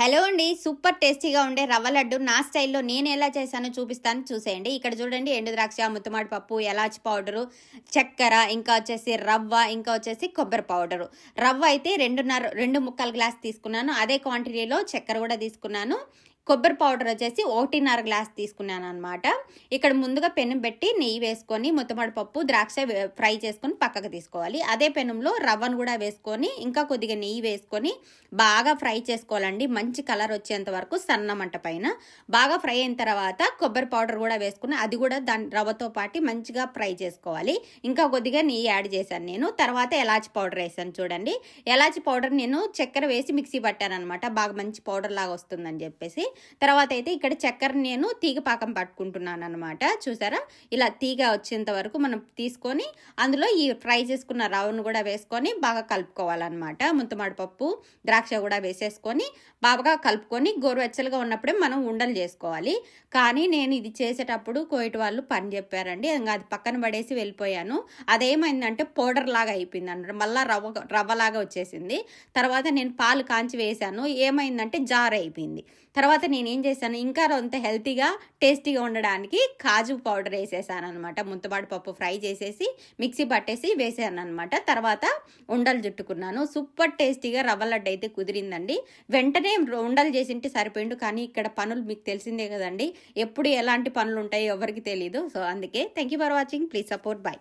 Hello అండి. Super టేస్టీగా ఉండే రవ్వ లడ్డు నా స్టైల్‌లో నేను ఎలా చేశానో చూపిస్తాను చూసేయండి. ఇక్కడ చూడండి ఎండు ద్రాక్ష, ముత్తమాడి పప్పు, ఎలాచి పౌడరు, చక్కెర, ఇంకా వచ్చేసి రవ్వ, ఇంకా వచ్చేసి కొబ్బరి పౌడరు. రవ్వ అయితే 2 ముక్కల గ్లాస్ తీసుకున్నాను. అదే క్వాంటిటీలో చక్కెర కూడా తీసుకున్నాను. కొబ్బరి పౌడర్ వచ్చేసి 1.5 గ్లాస్ తీసుకున్నాననమాట. ఇక్కడ ముందుగా పెనం పెట్టి నెయ్యి వేసుకొని ముత్తమాడి పప్పు, ద్రాక్ష ఫ్రై చేసుకొని పక్కకు తీసుకోవాలి. అదే పెనంలో రవ్వను కూడా వేసుకొని ఇంకా కొద్దిగా నెయ్యి వేసుకొని బాగా ఫ్రై చేసుకోవాలండి. మంచి కలర్ వచ్చేంత వరకు సన్న మంట పైన బాగా ఫ్రై అయిన తర్వాత కొబ్బరి పౌడర్ కూడా వేసుకుని అది కూడా దాని రవ్వతో పాటు మంచిగా ఫ్రై చేసుకోవాలి. ఇంకా కొద్దిగా నెయ్యి యాడ్ చేశాను నేను. తర్వాత ఎలాచి పౌడర్ వేసాను చూడండి. ఎలాచి పౌడర్ నేను చక్కెర వేసి మిక్సీ పట్టాను అనమాట. బాగా మంచి పౌడర్ లాగా వస్తుందని చెప్పేసి. తర్వాత అయితే ఇక్కడ చక్కెర నేను తీగ పాకం పట్టుకుంటున్నాను అనమాట. చూసారా, ఇలా తీగ వచ్చేంత వరకు మనం తీసుకొని అందులో ఈ ఫ్రై చేసుకున్న రవ్వను కూడా వేసుకొని బాగా కలుపుకోవాలన్నమాట. ముత్తమాడి పప్పు, ద్రాక్ష కూడా వేసేసుకొని బాగా కలుపుకొని గోరువెచ్చలుగా ఉన్నప్పుడే మనం ఉండలు చేసుకోవాలి. కానీ నేను ఇది చేసేటప్పుడు కోయిట వాళ్ళు పని చెప్పారండి. ఇంకా అది పక్కన పడేసి వెళ్ళిపోయాను. అదేమైందంటే పౌడర్ లాగా అయిపోయింది అన్నమాట. మళ్ళీ రవ్వలాగా వచ్చేసింది. తర్వాత నేను పాలు కాంచి వేసాను. ఏమైందంటే జార్ అయిపోయింది. తర్వాత నేనేం చేశాను, ఇంకా అంత హెల్తీగా టేస్టీగా ఉండడానికి కాజు పౌడర్ వేసేసాను అనమాట. ముత్తమాడి పప్పు ఫ్రై చేసేసి మిక్సీ పట్టేసి వేసాను అనమాట. తర్వాత ఉండలు చుట్టుకున్నాను. సూపర్ టేస్టీగా రవ్వ లడ్డు అయితే కుదిరిందండి. వెంటనే ఉండలు చేసింటే సరిపోయిండు. కానీ ఇక్కడ పనులు మీకు తెలిసిందే కదండి, ఎప్పుడు ఎలాంటి పనులు ఉంటాయో ఎవరికి తెలీదు. సో అందుకే thank you for watching. Please support. By.